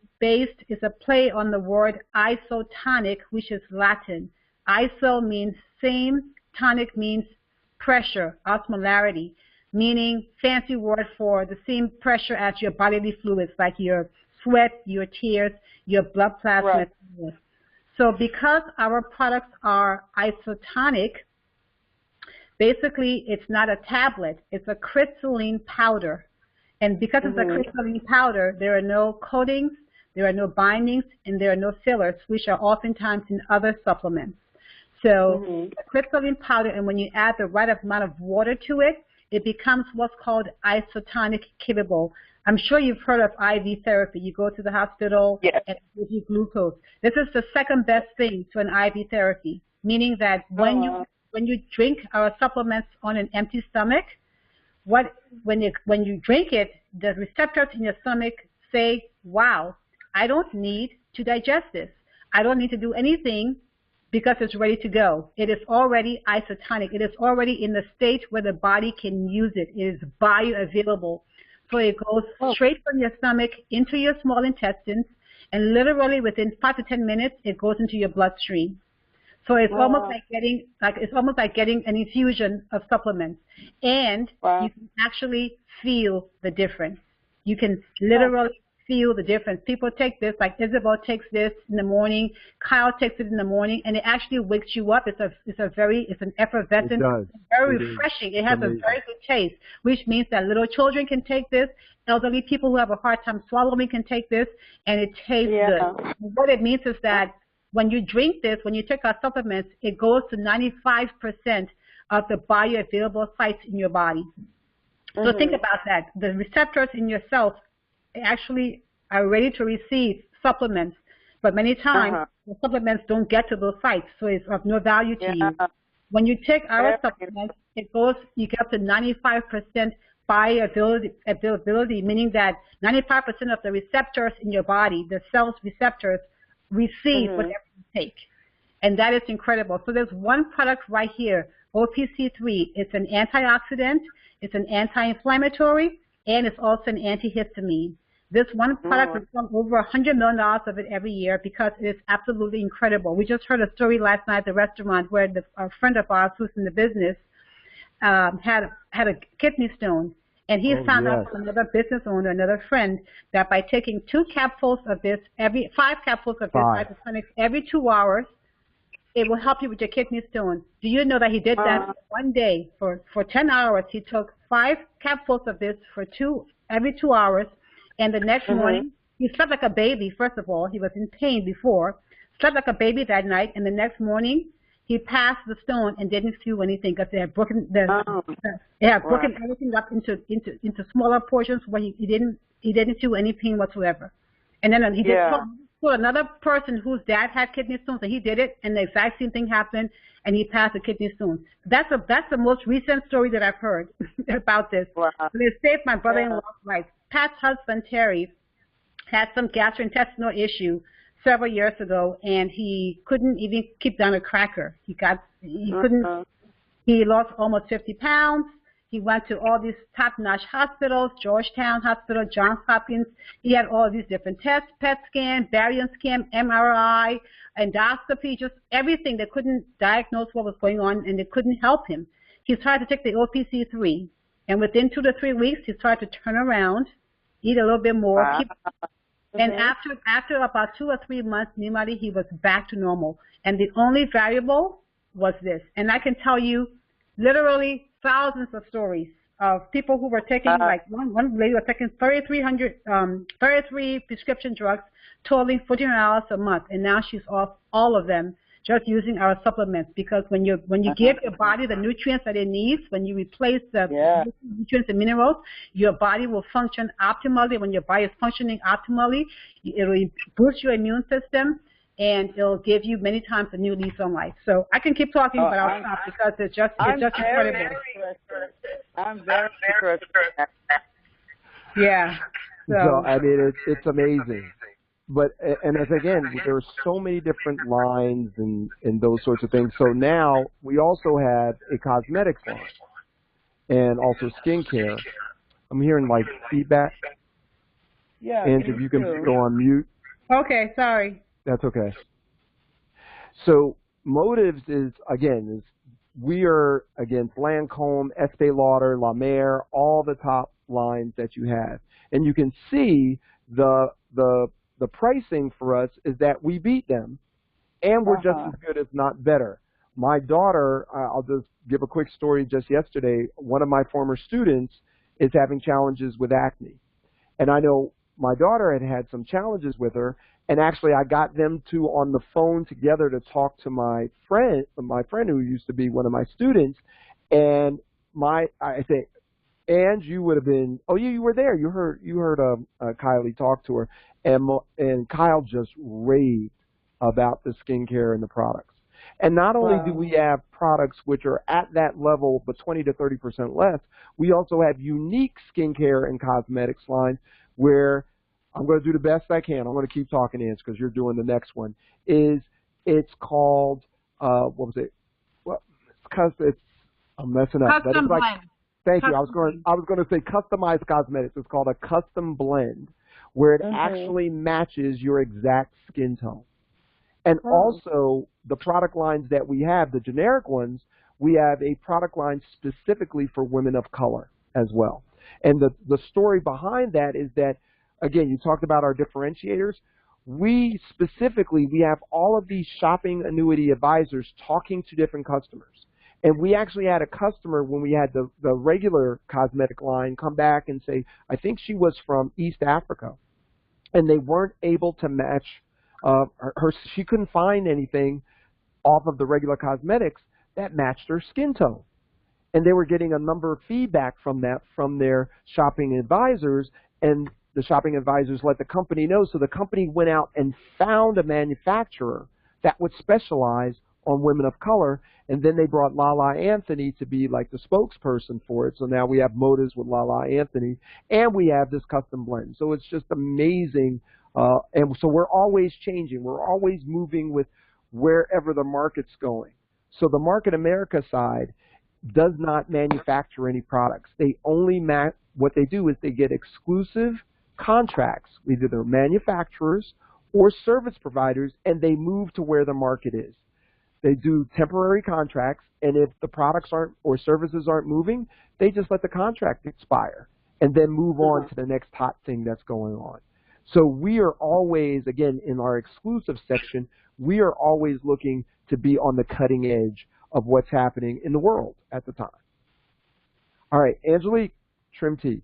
a play on the word isotonic, which is Latin. Iso means same, tonic means pressure, osmolarity, meaning fancy word for the same pressure as your bodily fluids, like your sweat, your tears, your blood plasma. So because our products are isotonic, basically it's not a tablet, it's a crystalline powder. And because it's a crystalline powder, there are no coatings, there are no bindings, and there are no fillers, which are oftentimes in other supplements. So a crystalline powder, and when you add the right amount of water to it, it becomes what's called isotonic capable. I'm sure you've heard of IV therapy. You go to the hospital and they give you glucose. This is the second best thing to an IV therapy, meaning that when you drink our supplements on an empty stomach, when you drink it, the receptors in your stomach say, wow, I don't need to digest this. I don't need to do anything because it's ready to go. It is already isotonic. It is already in the state where the body can use it. It is bioavailable. So it goes straight from your stomach into your small intestines, and literally within 5 to 10 minutes, it goes into your bloodstream. So it's almost like getting an infusion of supplements, and you can actually feel the difference. You can literally feel the difference. People take this, like Isabel takes this in the morning, Kyle takes it in the morning, and it actually wakes you up. It's an effervescent, very refreshing. It has a very good taste, which means that little children can take this. Elderly people who have a hard time swallowing can take this, and it tastes good. What it means is that when you drink this, when you take our supplements, it goes to 95% of the bioavailable sites in your body. So think about that. The receptors in your cells actually are ready to receive supplements, but many times the supplements don't get to those sites, so it's of no value to you. When you take our supplements, you get up to 95% bioavailability, meaning that 95% of the receptors in your body, the cell's receptors, receive whatever you take. And that is incredible. So there's one product right here, OPC3. It's an antioxidant, it's an anti-inflammatory, and it's also an antihistamine. This one product is selling over $100 million of it every year because it is absolutely incredible. We just heard a story last night at the restaurant where a friend of ours who's in the business had a kidney stone, And he Oh, found out yes. from another business owner, another friend, that by taking 2 capsules of this, five capsules of this hydroponics every 2 hours, it will help you with your kidney stone. Do you know that he did that one day for 10 hours? He took 5 capsules of this every 2 hours, and the next morning, he slept like a baby, first of all. He was in pain before, slept like a baby that night, and the next morning, he passed the stone and didn't feel anything because they had broken broken everything up into smaller portions where he didn't feel any pain whatsoever. And then he told another person whose dad had kidney stones, and he did it, and the exact same thing happened, and he passed the kidney stones. That's the most recent story that I've heard about this. Wow. And it saved my brother-in-law's life. Pat's husband Terry had some gastrointestinal issue several years ago, and he couldn't even keep down a cracker. He lost almost 50 pounds. He went to all these top-notch hospitals, Georgetown Hospital, Johns Hopkins. He had all these different tests, PET scan, barium scan, MRI, endoscopy, just everything. They couldn't diagnose what was going on, and they couldn't help him. He tried to take the OPC3, and within 2 to 3 weeks, he started to turn around, eat a little bit more, and after about 2 or 3 months, Nimari, he was back to normal. And the only variable was this. And I can tell you literally thousands of stories of people who were taking, like one lady was taking 33 prescription drugs, totaling $1,400 a month. And now she's off all of them just using our supplements, because when you give your body the nutrients that it needs, when you replace the nutrients and minerals, your body will function optimally. When your body is functioning optimally, it'll boost your immune system, and it'll give you many times a new lease on life. So I can keep talking, but I'll stop because it's just incredible. I'm very interested. Yeah. So I mean, it's amazing. But, and as again, there are so many different lines and those sorts of things. So now we also have a cosmetics line and also skincare. I'm hearing like feedback. Yeah. And if you can go on mute. Okay, sorry. That's okay. So Motives we are against Lancome, Estee Lauder, La Mer, all the top lines that you have. And you can see the pricing for us is that we beat them, and we're just as good, if not better. My daughter, I'll just give a quick story. Just yesterday, one of my former students is having challenges with acne. And I know my daughter had some challenges with her, and actually I got them two on the phone together to talk to my friend who used to be one of my students. And I say, and you would have been, you were there. You heard Kylie talk to her, and Kyle just raved about the skincare and the products. And not only do we have products which are at that level, but 20 to 30% less, we also have unique skincare and cosmetics lines where I'm going to do the best I can. I'm going to keep talking, Ange, because you're doing the next one. It's called what was it? Well, I'm messing up. Custom blend. Thank you. I was going to say customized cosmetics. It's called a custom blend, where it actually matches your exact skin tone. And also the product lines that we have, the generic ones, we have a product line specifically for women of color as well. And the story behind that is that, again, you talked about our differentiators. We have all of these shopping annuity advisors talking to different customers. And we actually had a customer when we had the regular cosmetic line come back and say, I think she was from East Africa, and they weren't able to match she couldn't find anything off of the regular cosmetics that matched her skin tone. And they were getting a number of feedback from their shopping advisors, and the shopping advisors let the company know. So the company went out and found a manufacturer that would specialize on women of color, and then they brought Lala Anthony to be like the spokesperson for it. So now we have Motives with Lala Anthony, and we have this custom blend. So it's just amazing. And so we're always changing. We're always moving with wherever the market's going. So the Market America side does not manufacture any products. They only what they do is they get exclusive contracts with either manufacturers or service providers, and they move to where the market is. They do temporary contracts, and if the products aren't or services aren't moving, they just let the contract expire and then move on to the next hot thing that's going on. So we are always, again, in our exclusive section, we are always looking to be on the cutting edge of what's happening in the world at the time. All right, Angelique, Trim Tea.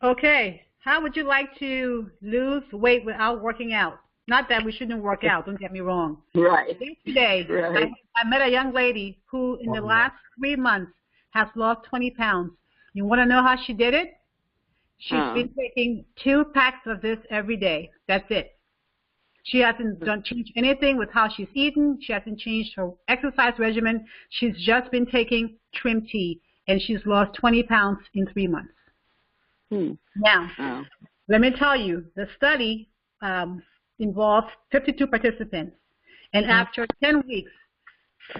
Okay. How would you like to lose weight without working out? Not that we shouldn't work out, don't get me wrong. Right. Today, Right. I met a young lady who in the last 3 months has lost 20 pounds. You want to know how she did it? She's been taking 2 packs of this every day. That's it. She hasn't changed anything with how she's eaten. She hasn't changed her exercise regimen. She's just been taking Trim Tea, and she's lost 20 pounds in 3 months. Now, let me tell you, the study involved 52 participants, and after 10 weeks,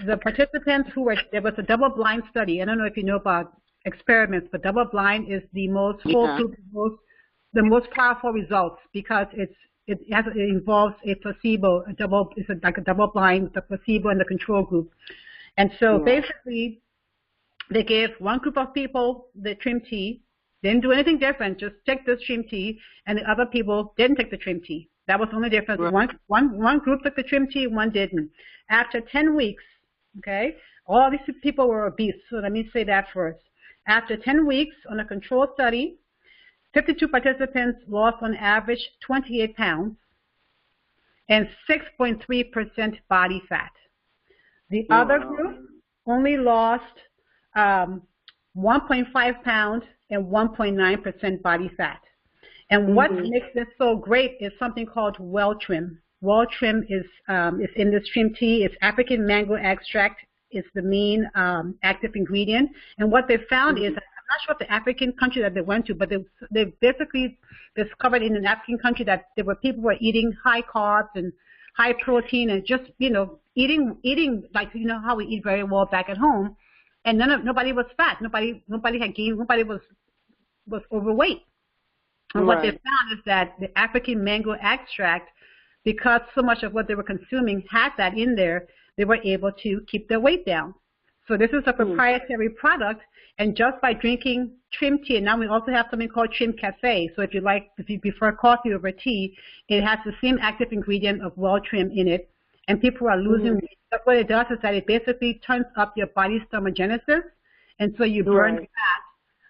the participants there was a double-blind study. I don't know if you know about experiments, but double-blind is the most foolproof, the most powerful results because it involves a placebo, like a double-blind, the placebo and the control group. And so basically, they gave one group of people the Trim Tea, didn't do anything different, just take this Trim Tea, and the other people didn't take the Trim Tea. That was the only difference. Right. One group took the Trim Tea, one didn't. After 10 weeks, okay, all these people were obese, so let me say that first. After 10 weeks on a control study, 52 participants lost on average 28 pounds and 6.3% body fat. The other group only lost 1.5 pounds and 1.9% body fat. And what makes this so great is something called Well-Trim. Well-Trim is in this Trim Tea. It's African mango extract. It's the main active ingredient. And what they found is, I'm not sure what the African country that they went to, but they basically discovered in an African country that there were people who were eating high carbs and high protein and just, eating like, how we eat very well back at home. And nobody was fat. Nobody had gained. Nobody was overweight. And what they found is that the African mango extract, because so much of what they were consuming had that in there, they were able to keep their weight down. So this is a proprietary product, and just by drinking Trim Tea, and now we also have something called Trim Cafe. So if you prefer coffee over tea, it has the same active ingredient of Well-Trim in it, and people are losing weight. But what it does is that it basically turns up your body's thermogenesis, and so you burn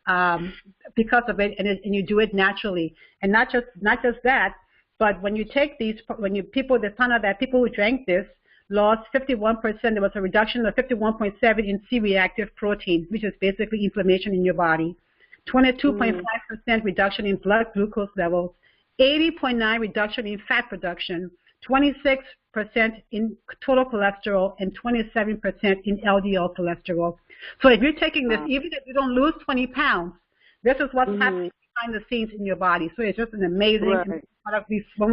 fat because of it, and you do it naturally. And not just that, but when you take these, they found out that people who drank this lost 51%. There was a reduction of 51.7 in C-reactive protein, which is basically inflammation in your body. 22.5% reduction in blood glucose levels, 80.9% reduction in fat production, 26% in total cholesterol, and 27% in LDL cholesterol. So if you're taking this, even if you don't lose 20 pounds, this is what's happening behind the scenes in your body. So it's just an amazing product. When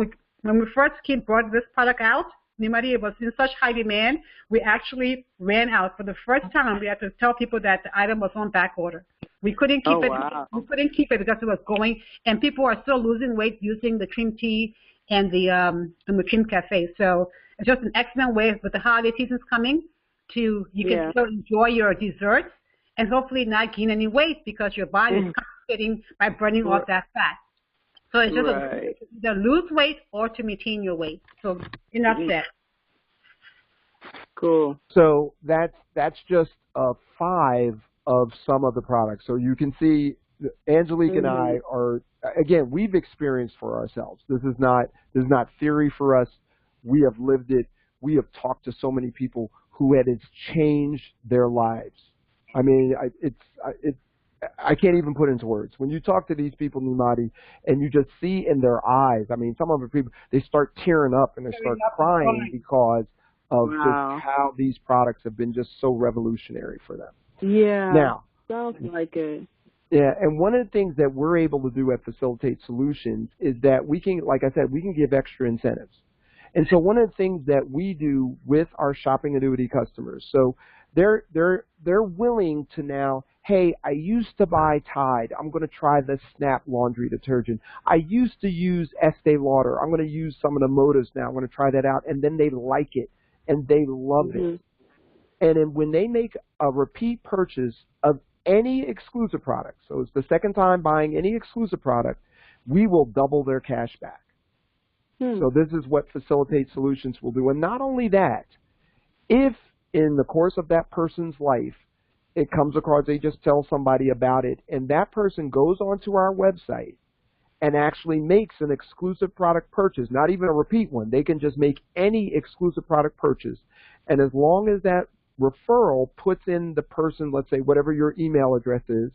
we first brought this product out, Maria, was in such high demand, we actually ran out. For the first time, we had to tell people that the item was on back order. We couldn't keep it. Wow. We couldn't keep it because it was going, and people are still losing weight using the Trim Tea and the Trim Cafe. So it's just an excellent way with the holiday seasons coming you can still enjoy your desserts and hopefully not gain any weight because your body is compensating by burning off that fat. So it's just either lose weight or to maintain your weight. So enough said. Cool. So that's just 5 of some of the products. So you can see Angelique and I are, again, we've experienced for ourselves. This is not theory for us. We have lived it. We have talked to so many people who it's changed their lives. I mean, I can't even put into words. When you talk to these people, Nimati, and you just see in their eyes, I mean, some of the people, they start tearing up and they start crying because of just how these products have been just so revolutionary for them. Yeah. Now, sounds like it. Yeah, and one of the things that we're able to do at Facilitate Solutions is that we can, like I said, we can give extra incentives. And so one of the things that we do with our shopping annuity customers, so they're willing to now, hey, I used to buy Tide. I'm going to try the Snap laundry detergent. I used to use Estee Lauder. I'm going to use some of the Modas now. I'm going to try that out. And then they like it, and they love it. And then when they make a repeat purchase of any exclusive product, so it's the second time buying any exclusive product, we will double their cash back. So this is what Facilitate Solutions will do. And not only that, if in the course of that person's life, it comes across, they just tell somebody about it, and that person goes onto our website and actually makes an exclusive product purchase, not even a repeat one. They can just make any exclusive product purchase. And as long as that referral puts in the person, let's say whatever your email address is,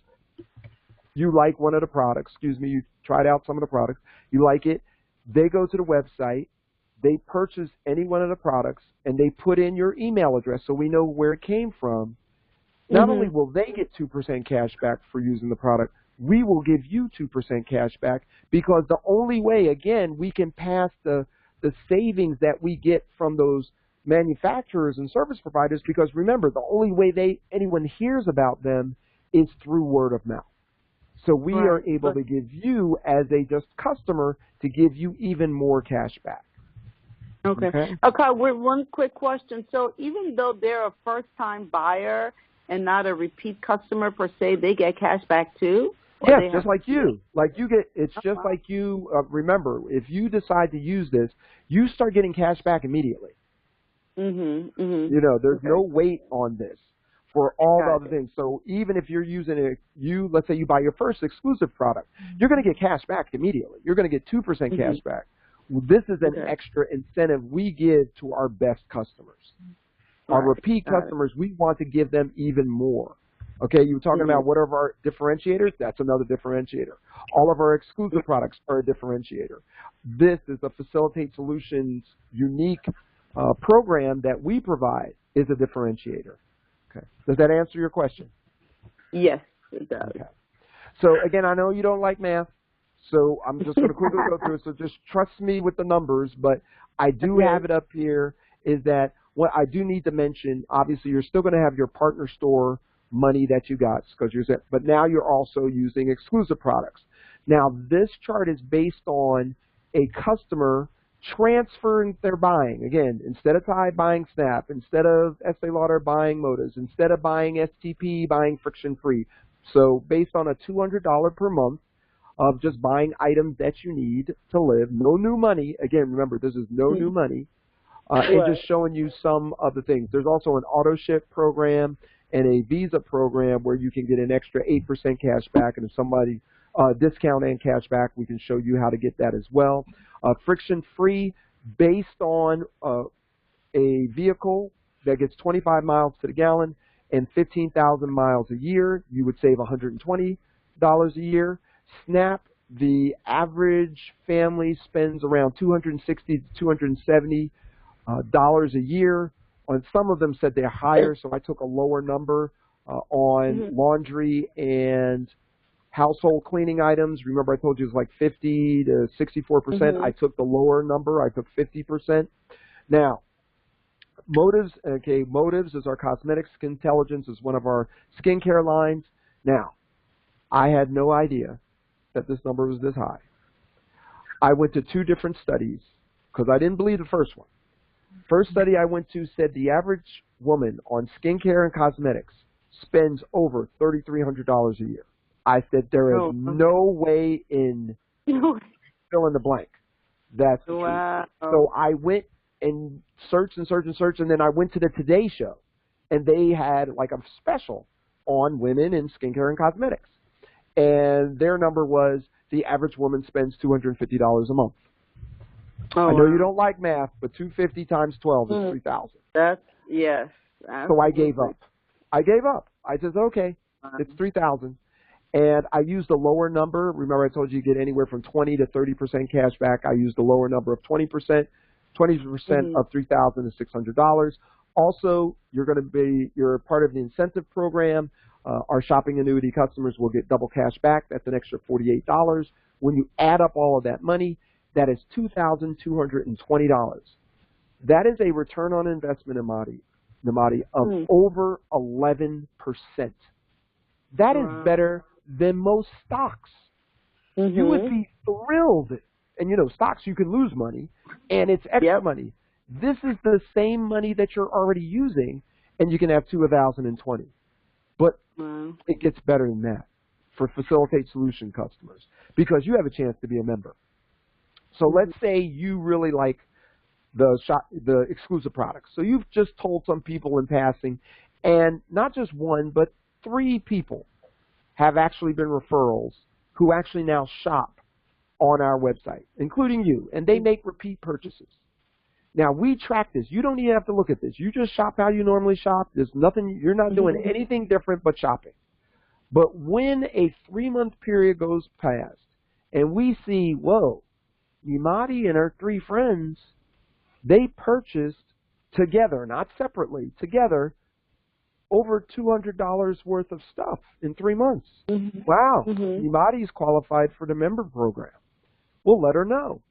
you like one of the products, you tried out some of the products, you like it, they go to the website, they purchase any one of the products, and they put in your email address so we know where it came from. Not only will they get 2% cash back for using the product, we will give you 2% cash back, because the only way, again, we can pass the savings that we get from those manufacturers and service providers, because remember, the only way anyone hears about them is through word of mouth. So we are able to give you, as a just customer, to give you even more cash back. Okay, one quick question. So even though they're a first-time buyer and not a repeat customer per se, they get cash back too? Yes, just like you. It's just like you. Remember, if you decide to use this, you start getting cash back immediately. You know, there's no wait on this for all the other things. So even if you're using let's say you buy your first exclusive product, you're going to get cash back immediately. You're going to get 2% cash back. Well, this is an extra incentive we give to our best customers. Our repeat customers, we want to give them even more. Okay, you were talking about what are our differentiators? That's another differentiator. All of our exclusive products are a differentiator. This is a Facilitate Solutions unique program that we provide is a differentiator. Okay, does that answer your question? Yes, it does. Okay. So again, I know you don't like math, so I'm just going to quickly go through it. So just trust me with the numbers, but I do have it up here. Is that what I do need to mention? Obviously, you're still going to have your partner store money that you got, but now you're also using exclusive products. Now, this chart is based on a customer transferring their buying. Again, instead of Tide buying Snap, instead of Estee Lauder buying Modas, instead of buying STP buying Friction Free. So based on a $200 per month of just buying items that you need to live, no new money. Again, remember, this is no new money. And just showing you some of the things. There's also an auto ship program and a Visa program where you can get an extra 8% cash back, and if somebody discount and cash back, we can show you how to get that as well. Friction Free, based on a vehicle that gets 25 miles to the gallon and 15,000 miles a year, you would save $120 a year. Snap, the average family spends around $260 to $270 a year. On some of them said they're higher, so I took a lower number on laundry and household cleaning items. Remember, I told you it was like 50 to 64%. I took the lower number. I took 50%. Now, Motives. Okay, Motives is our cosmetics. Intelligence is one of our skincare lines. Now, I had no idea that this number was this high. I went to 2 different studies because I didn't believe the first one. First study I went to said the average woman on skincare and cosmetics spends over $3,300 a year. I said there is no way in fill in the blank. That's the truth. So I went and searched, and then I went to the Today Show, and they had like a special on women in skincare and cosmetics. And their number was the average woman spends $250 a month. I know you don't like math, but 250 times 12 is 3,000. That's, yes. Absolutely. So I gave up. I said, okay, it's 3,000. And I used a lower number. Remember, I told you get anywhere from 20 to 30% cash back. I used a lower number of 20%. 20% of $3,000 is $600. Also, you're part of the incentive program. Our shopping annuity customers will get double cash back. That's an extra $48. When you add up all of that money, that is $2,220. That is a return on investment, Namadi, of over 11%. That is better than most stocks. You would be thrilled. And, you know, stocks, you can lose money, and it's extra money. This is the same money that you're already using, and you can have 2 1,020. But it gets better than that for Facilitate Solution customers because you have a chance to be a member. So let's say you really like the exclusive products. So you've just told some people in passing, and not just 1, but 3 people have actually been referrals who actually now shop on our website, including you, and they make repeat purchases. Now, we track this. You don't even have to look at this. You just shop how you normally shop. There's nothing, you're not doing anything different but shopping. But when a 3-month period goes past and we see, whoa, Nimati and her 3 friends, they purchased together, not separately, together, over $200 worth of stuff in 3 months. Wow, Nimati's qualified for the member program. We'll let her know.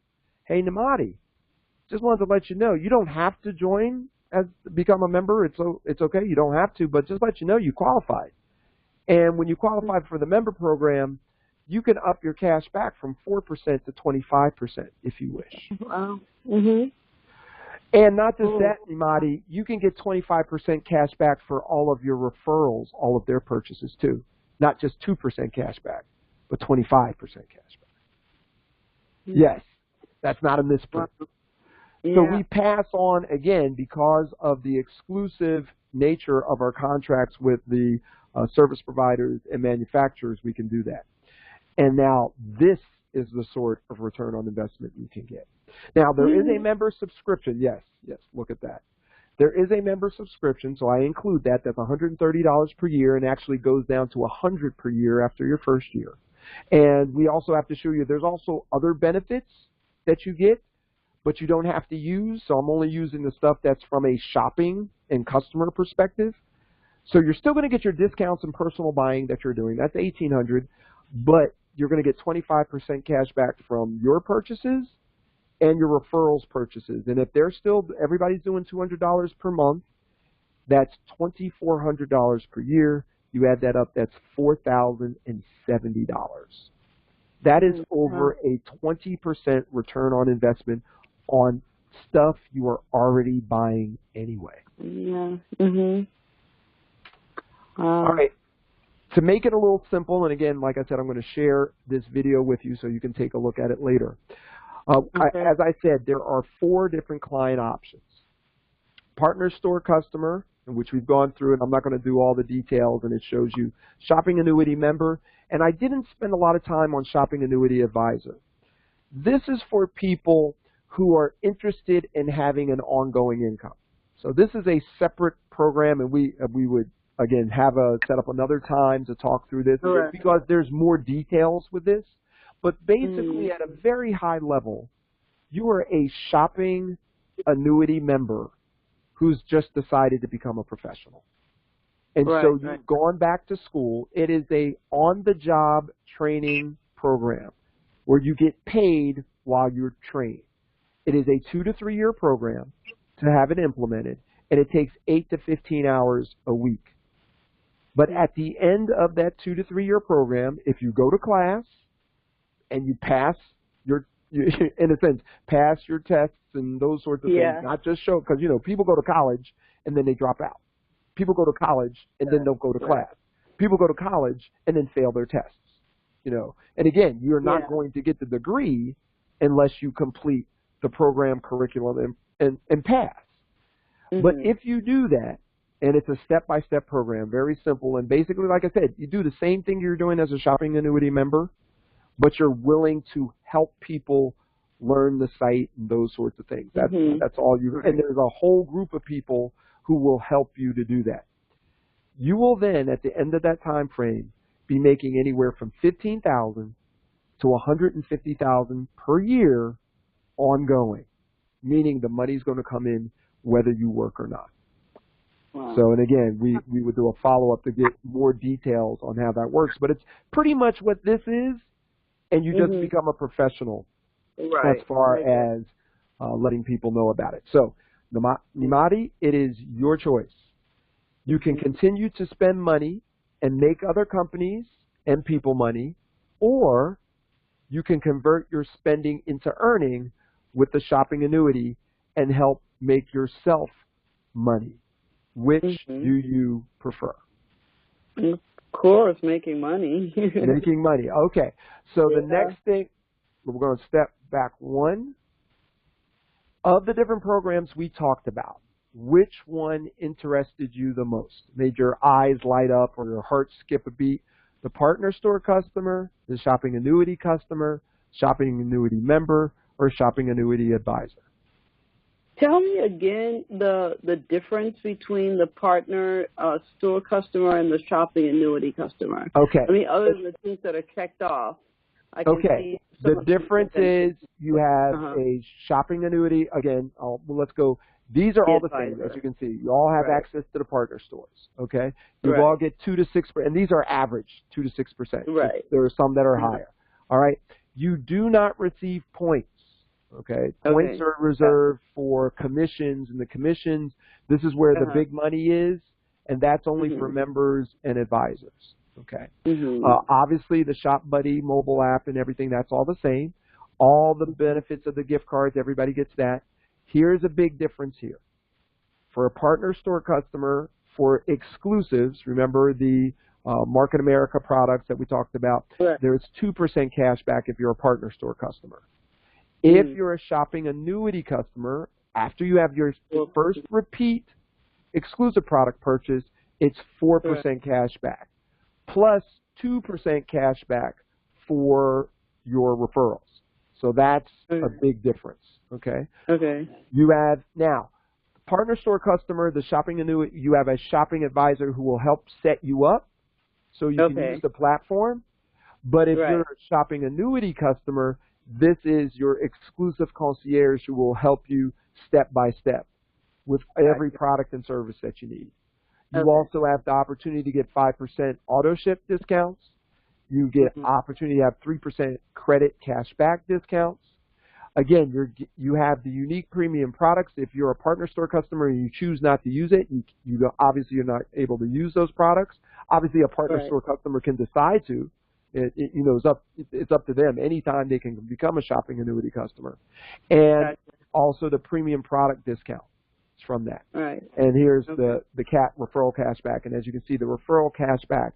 Hey, Nimati, just wanted to let you know, you don't have to become a member. It's okay. You don't have to, but just let you know you qualified. And when you qualify for the member program, you can up your cash back from 4% to 25% if you wish. Wow. And not just that, Nimati, you can get 25% cash back for all of your referrals, all of their purchases too. Not just 2% cash back, but 25% cash back. Yes, that's not a misprint. So we pass on, again, because of the exclusive nature of our contracts with the service providers and manufacturers, we can do that. And now this is the sort of return on investment you can get. Now, there is a member subscription. Yes, look at that. There is a member subscription, so I include that. That's $130 per year and actually goes down to $100 per year after your first year. And we also have to show you there's also other benefits that you get, but you don't have to use. So I'm only using the stuff that's from a shopping and customer perspective. So you're still going to get your discounts and personal buying that you're doing. That's $1,800, but you're going to get 25% cash back from your purchases and your referrals purchases. And if they're still, everybody's doing $200 per month, that's $2,400 per year. You add that up, that's $4,070. That is over a 20% return on investment on stuff you are already buying anyway. All right. To make it a little simple, and again, like I said, I'm going to share this video with you so you can take a look at it later. As I said, there are 4 different client options. Partner store customer, which we've gone through, and I'm not going to do all the details, and it shows you shopping annuity member. And I didn't spend a lot of time on shopping annuity advisor. This is for people who are interested in having an ongoing income. So this is a separate program, and we would, again, set up another time to talk through this because there's more details with this. But basically, at a very high level, you are a shopping annuity member who's just decided to become a professional. And so you've gone back to school. It is a on-the-job training program where you get paid while you're trained. It is a 2 to 3 year program to have it implemented, and it takes 8 to 15 hours a week. But at the end of that 2 to 3 year program, if you go to class and you pass in a sense, pass your tests and those sorts of things, not just show, because, people go to college and then they drop out. People go to college and then don't go to class. People go to college and then fail their tests, And again, you're not going to get the degree unless you complete the program curriculum and pass. But if you do that, and it's a step-by-step program, very simple, and basically, like I said, you do the same thing you're doing as a shopping annuity member, but you're willing to help people learn the site and those sorts of things. That's all you. And there's a whole group of people who will help you to do that. You will then, at the end of that time frame, be making anywhere from $15,000 to $150,000 per year ongoing, meaning the money's going to come in whether you work or not. So, and again, we would do a follow-up to get more details on how that works. But it's pretty much what this is, and you just become a professional as far as letting people know about it. So, Nimati, it is your choice. You can continue to spend money and make other companies and people money, or you can convert your spending into earning with the shopping annuity and help make yourself money. Which Mm-hmm. do you prefer? Of course, making money. Making money. Okay. So Yeah. the next thing, we're going to step back one. Of the different programs we talked about, which one interested you the most? Made your eyes light up or your heart skip a beat? The partner store customer, the shopping annuity customer, shopping annuity member, or shopping annuity advisor? Tell me again the difference between the partner store customer and the shopping annuity customer. Okay. I mean, other than the things that are checked off, I can see the some of difference is you have Uh-huh. a shopping annuity. Again, well, let's go. These are all the same, Advisor. as you can see. You all have Right. access to the partner stores, okay? You Right. all get 2 to 6%, and these are average, 2 to 6%. Right. There are some that are Mhm. higher, all right? You do not receive points, okay? Points Okay. are reserved for commissions, and the commissions, this is where the Uh-huh. big money is, and that's only for Mhm. members and advisors, okay? Mhm. Obviously, the Shop Buddy mobile app and everything, that's all the same. All the benefits of the gift cards, everybody gets that. Here's a big difference here. For a partner store customer, for exclusives, remember the Market America products that we talked about, Right. there's 2% cash back if you're a partner store customer. If Mm. you're a shopping annuity customer, after you have your first repeat exclusive product purchase, it's 4% cash back, plus 2% cash back for your referrals. So that's a big difference, okay? Okay. You have, now, partner store customer, the shopping annuity, you have a shopping advisor who will help set you up so you can use the platform. But if you're a shopping annuity customer, this is your exclusive concierge who will help you step by step with every product and service that you need. You also have the opportunity to get 5% auto ship discounts. You get opportunity to have 3% credit cash back discounts. Again, you have the unique premium products. If you're a partner store customer and you choose not to use it, you obviously you're not able to use those products. Obviously, a partner store customer can decide to. It's up to them. Anytime they can become a shopping annuity customer, and also the premium product discount from that. Right. And here's the referral cashback. And as you can see, the referral cashback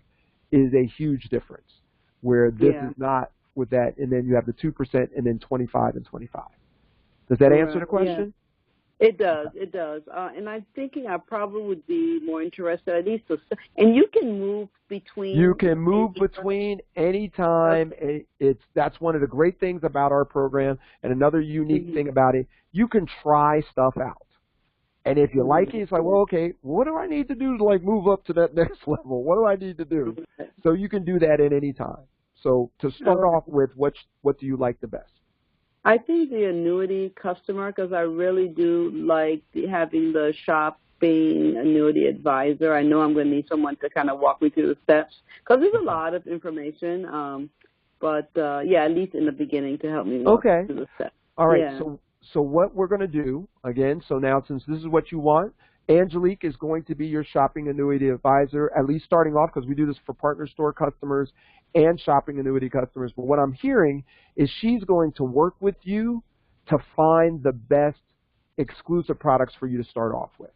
is a huge difference, where this is not with that. And then you have the 2% and then 25 and 25. Does that answer the question? Yeah. It does. It does. And I'm thinking I probably would be more interested at least. And you can move between. You can move between anytime. That's one of the great things about our program. And another unique thing about it, you can try stuff out. And if you like it, it's like, well, okay, what do I need to do to like move up to that next level? What do I need to do? So you can do that at any time. So to start off with, what do you like the best? I think the annuity customer, because I really do like having the shopping annuity advisor. I know I'm going to need someone to kind of walk me through the steps, because there's a lot of information. But at least in the beginning to help me walk through the steps. All right. Yeah. So what we're going to do, again, so now since this is what you want, Angelique is going to be your shopping annuity advisor, at least starting off, because we do this for partner store customers and shopping annuity customers. But what I'm hearing is she's going to work with you to find the best exclusive products for you to start off with.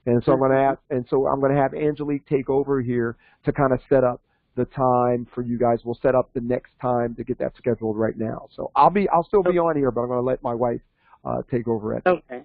And so I'm going to have Angelique take over here to kind of set up the time for you guys. We'll set up the next time to get that scheduled right now. So I'll still be on here, but I'm going to let my wife take over at. Okay.